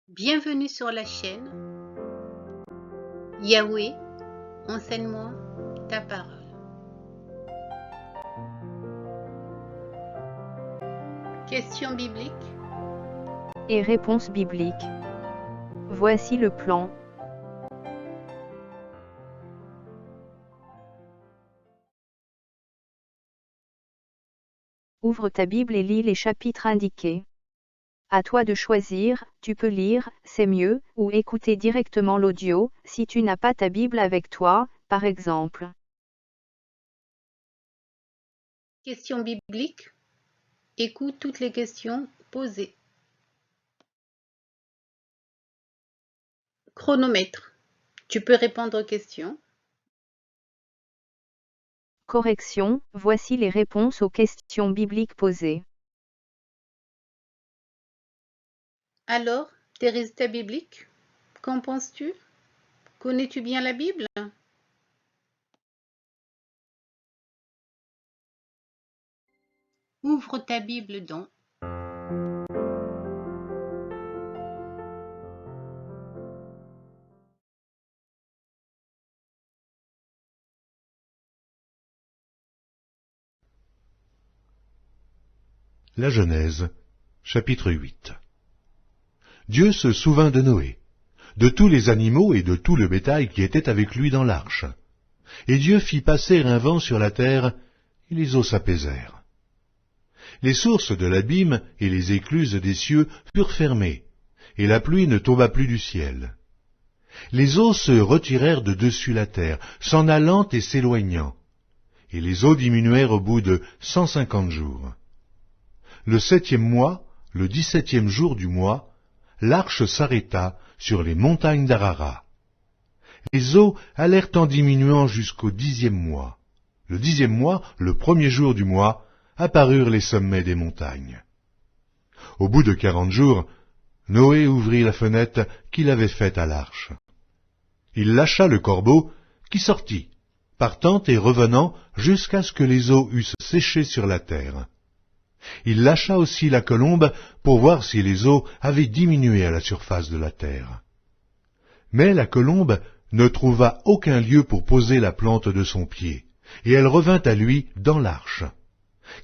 Bienvenue sur la chaîne Yahweh, enseigne-moi ta parole. Question biblique. Et réponse biblique. Voici le plan. Ouvre ta Bible et lis les chapitres indiqués. À toi de choisir, tu peux lire, c'est mieux, ou écouter directement l'audio, si tu n'as pas ta Bible avec toi, par exemple. Question biblique. Écoute toutes les questions posées. Chronomètre. Tu peux répondre aux questions. Correction, voici les réponses aux questions bibliques posées. Alors, tes résultats bibliques, qu'en penses-tu? Connais-tu bien la Bible? Ouvre ta Bible donc. La Genèse, chapitre 8. Dieu se souvint de Noé, de tous les animaux et de tout le bétail qui était avec lui dans l'arche. Et Dieu fit passer un vent sur la terre, et les eaux s'apaisèrent. Les sources de l'abîme et les écluses des cieux furent fermées, et la pluie ne tomba plus du ciel. Les eaux se retirèrent de dessus la terre, s'en allant et s'éloignant, et les eaux diminuèrent au bout de 150 jours. Le 7e mois, le 17e jour du mois, l'arche s'arrêta sur les montagnes d'Ararat. Les eaux allèrent en diminuant jusqu'au 10e mois. Le 10e mois, le 1er jour du mois, apparurent les sommets des montagnes. Au bout de 40 jours, Noé ouvrit la fenêtre qu'il avait faite à l'arche. Il lâcha le corbeau, qui sortit, partant et revenant jusqu'à ce que les eaux eussent séché sur la terre. Il lâcha aussi la colombe pour voir si les eaux avaient diminué à la surface de la terre. Mais la colombe ne trouva aucun lieu pour poser la plante de son pied, et elle revint à lui dans l'arche,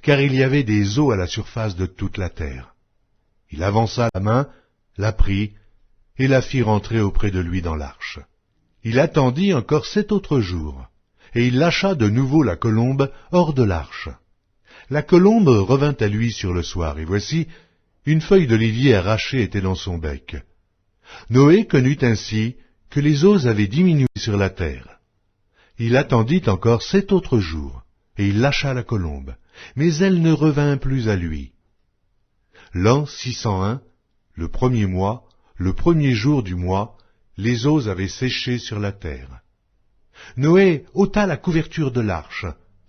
car il y avait des eaux à la surface de toute la terre. Il avança la main, la prit, et la fit rentrer auprès de lui dans l'arche. Il attendit encore 7 autres jours, et il lâcha de nouveau la colombe hors de l'arche. La colombe revint à lui sur le soir, et voici, une feuille d'olivier arrachée était dans son bec. Noé connut ainsi que les eaux avaient diminué sur la terre. Il attendit encore 7 autres jours, et il lâcha la colombe, mais elle ne revint plus à lui. L'an 601, le 1er mois, le 1er jour du mois, les eaux avaient séché sur la terre. Noé ôta la couverture de l'arche,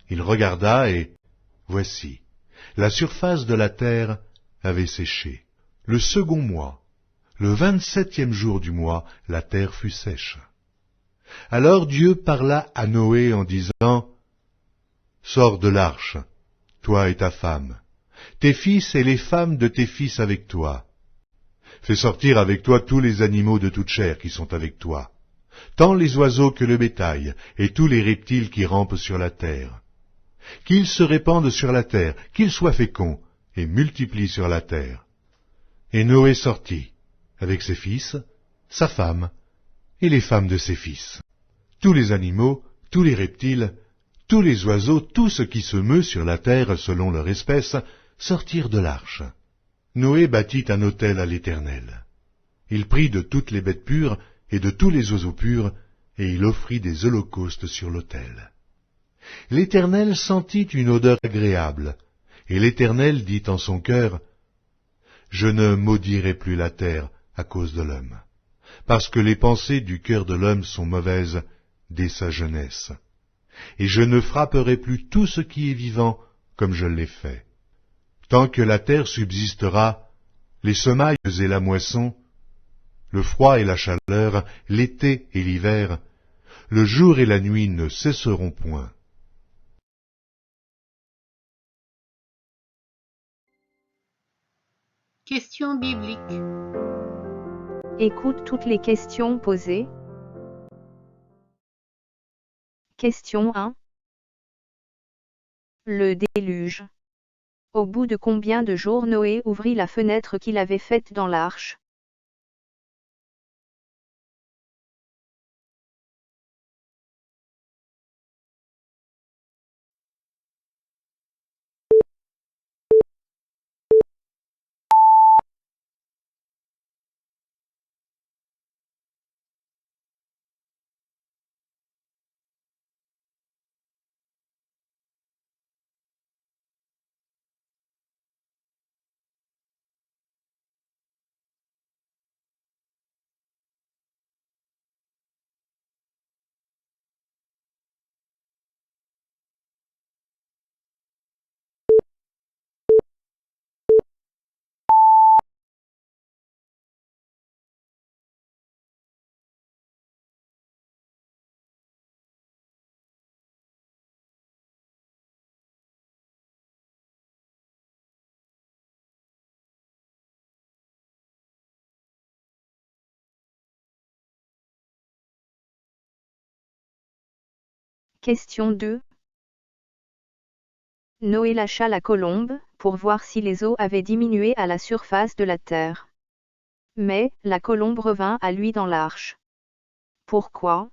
il regarda et, voici, la surface de la terre avait séché. Le 2e mois, le 27e jour du mois, la terre fut sèche. Alors Dieu parla à Noé en disant, « Sors de l'arche, toi et ta femme, tes fils et les femmes de tes fils avec toi. Fais sortir avec toi tous les animaux de toute chair qui sont avec toi, tant les oiseaux que le bétail, et tous les reptiles qui rampent sur la terre. Qu'ils se répandent sur la terre, qu'ils soient féconds, et multiplient sur la terre. » Et Noé sortit, avec ses fils, sa femme, et les femmes de ses fils. Tous les animaux, tous les reptiles, tous les oiseaux, tout ce qui se meut sur la terre selon leur espèce, sortirent de l'arche. Noé bâtit un autel à l'Éternel. Il prit de toutes les bêtes pures et de tous les oiseaux purs, et il offrit des holocaustes sur l'autel. L'Éternel sentit une odeur agréable, et l'Éternel dit en son cœur, « Je ne maudirai plus la terre à cause de l'homme, parce que les pensées du cœur de l'homme sont mauvaises dès sa jeunesse. Et je ne frapperai plus tout ce qui est vivant comme je l'ai fait. Tant que la terre subsistera, les semailles et la moisson, le froid et la chaleur, l'été et l'hiver, le jour et la nuit ne cesseront point. » Question biblique. Écoute toutes les questions posées. Question 1. Le déluge. Au bout de combien de jours Noé ouvrit la fenêtre qu'il avait faite dans l'arche? Question 2. Noé lâcha la colombe, pour voir si les eaux avaient diminué à la surface de la terre. Mais, la colombe revint à lui dans l'arche. Pourquoi?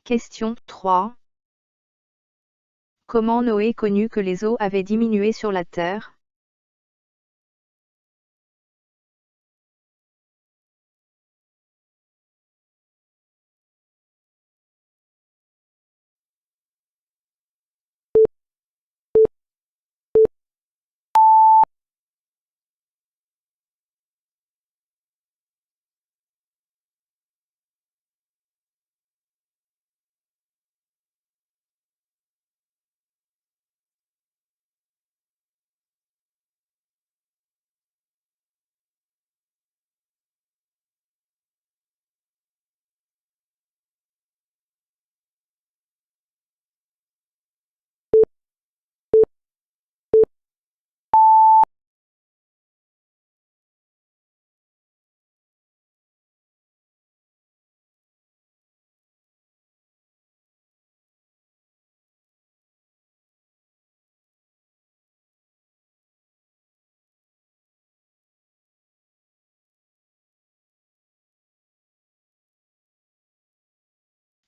Question 3. Comment Noé connut que les eaux avaient diminué sur la terre?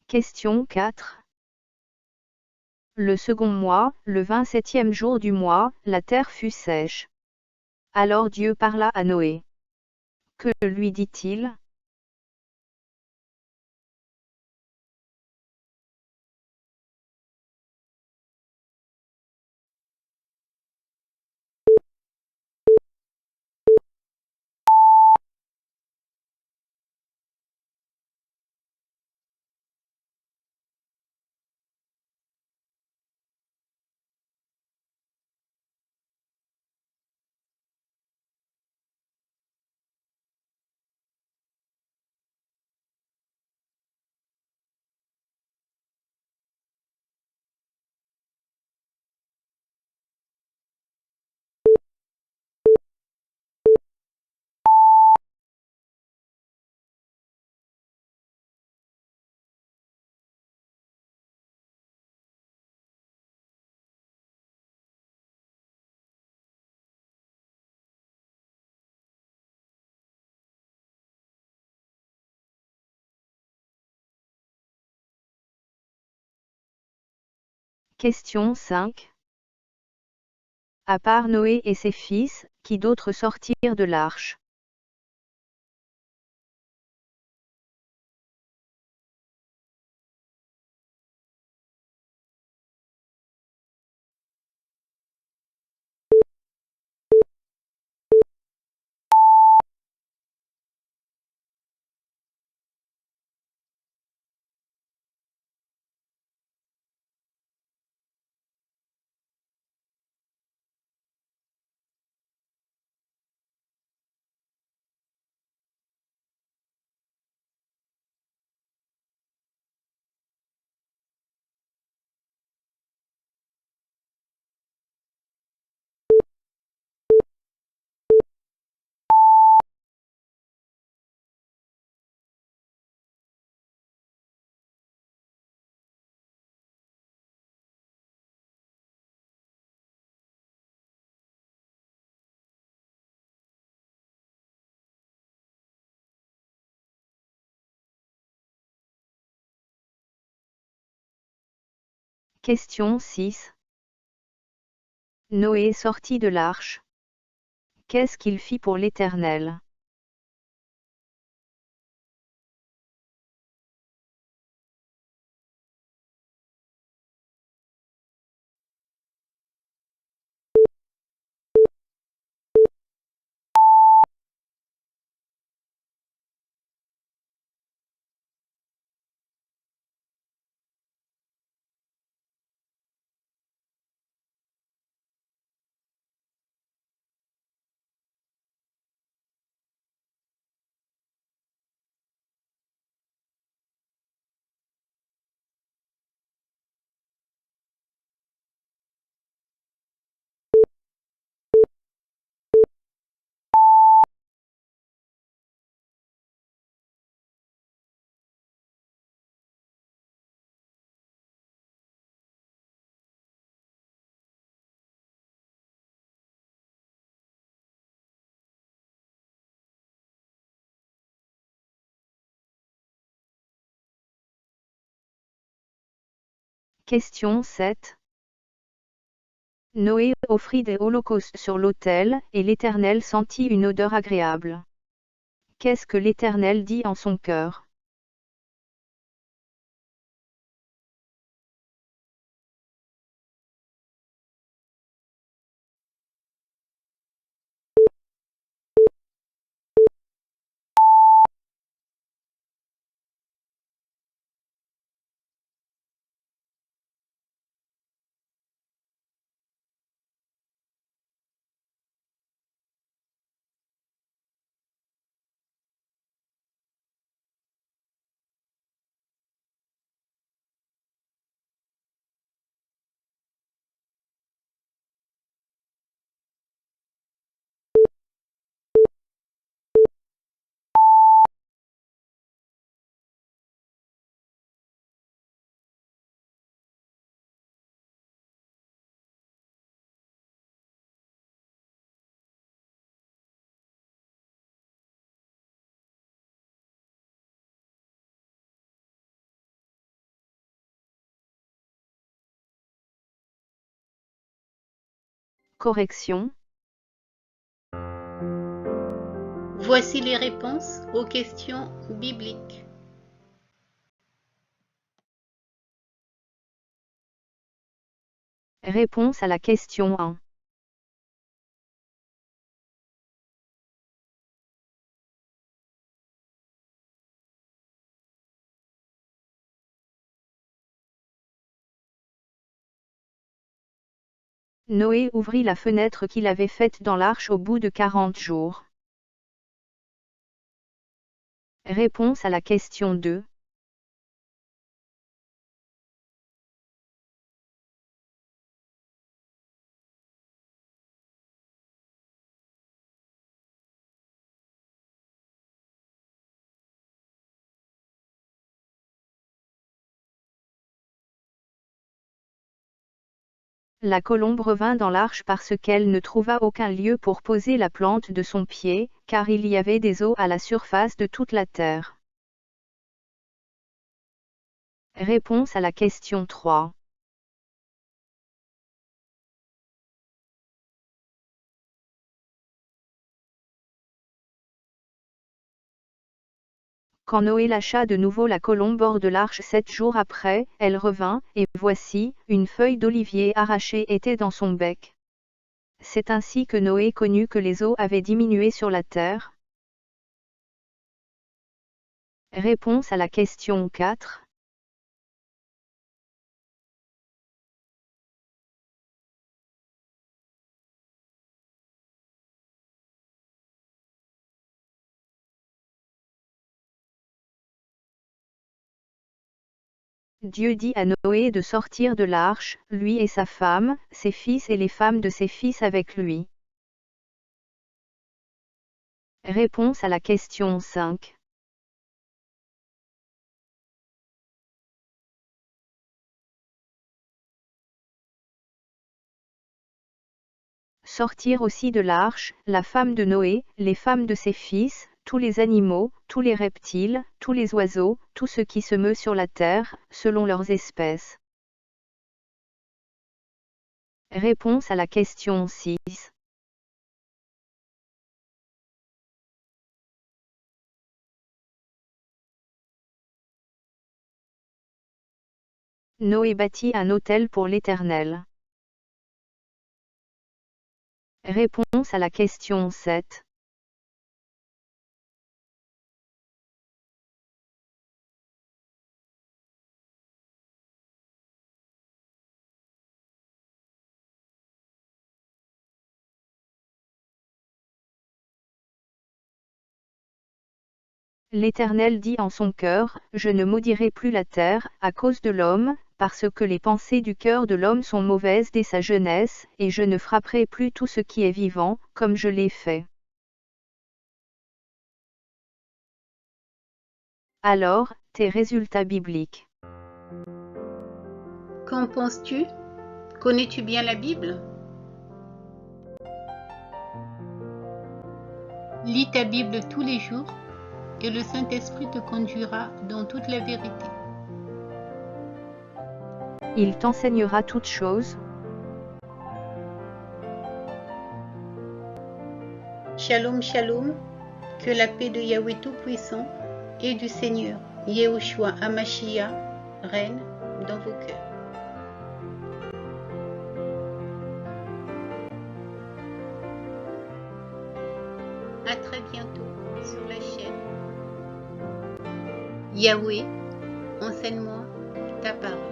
Question 4. Le second mois, le 27e jour du mois, la terre fut sèche. Alors Dieu parla à Noé. Que lui dit-il? Question 5. À part Noé et ses fils, qui d'autres sortirent de l'arche? Question 6. Noé sortit de l'arche. Qu'est-ce qu'il fit pour l'Éternel? Question 7. Noé offrit des holocaustes sur l'autel, et l'Éternel sentit une odeur agréable. Qu'est-ce que l'Éternel dit en son cœur? Correction. Voici les réponses aux questions bibliques. Réponse à la question 1. Noé ouvrit la fenêtre qu'il avait faite dans l'arche au bout de 40 jours. Réponse à la question 2. La colombe revint dans l'arche parce qu'elle ne trouva aucun lieu pour poser la plante de son pied, car il y avait des eaux à la surface de toute la terre. Réponse à la question 3. Quand Noé lâcha de nouveau la colombe hors de l'arche 7 jours après, elle revint, et voici, une feuille d'olivier arrachée était dans son bec. C'est ainsi que Noé connut que les eaux avaient diminué sur la terre. Réponse à la question 4. Dieu dit à Noé de sortir de l'arche, lui et sa femme, ses fils et les femmes de ses fils avec lui. Réponse à la question 5. Sortir aussi de l'arche, la femme de Noé, les femmes de ses fils, tous les animaux, tous les reptiles, tous les oiseaux, tout ce qui se meut sur la terre, selon leurs espèces. Réponse à la question 6. Noé bâtit un autel pour l'Éternel. Réponse à la question 7. L'Éternel dit en son cœur, je ne maudirai plus la terre, à cause de l'homme, parce que les pensées du cœur de l'homme sont mauvaises dès sa jeunesse, et je ne frapperai plus tout ce qui est vivant, comme je l'ai fait. Alors, tes résultats bibliques. Qu'en penses-tu? Connais-tu bien la Bible? Lis ta Bible tous les jours et le Saint-Esprit te conduira dans toute la vérité. Il t'enseignera toutes choses. Shalom, shalom, que la paix de Yahweh Tout-Puissant et du Seigneur Yehoshua Hamashiach règne dans vos cœurs. À très bientôt sur la chaîne Yahweh, enseigne-moi ta parole.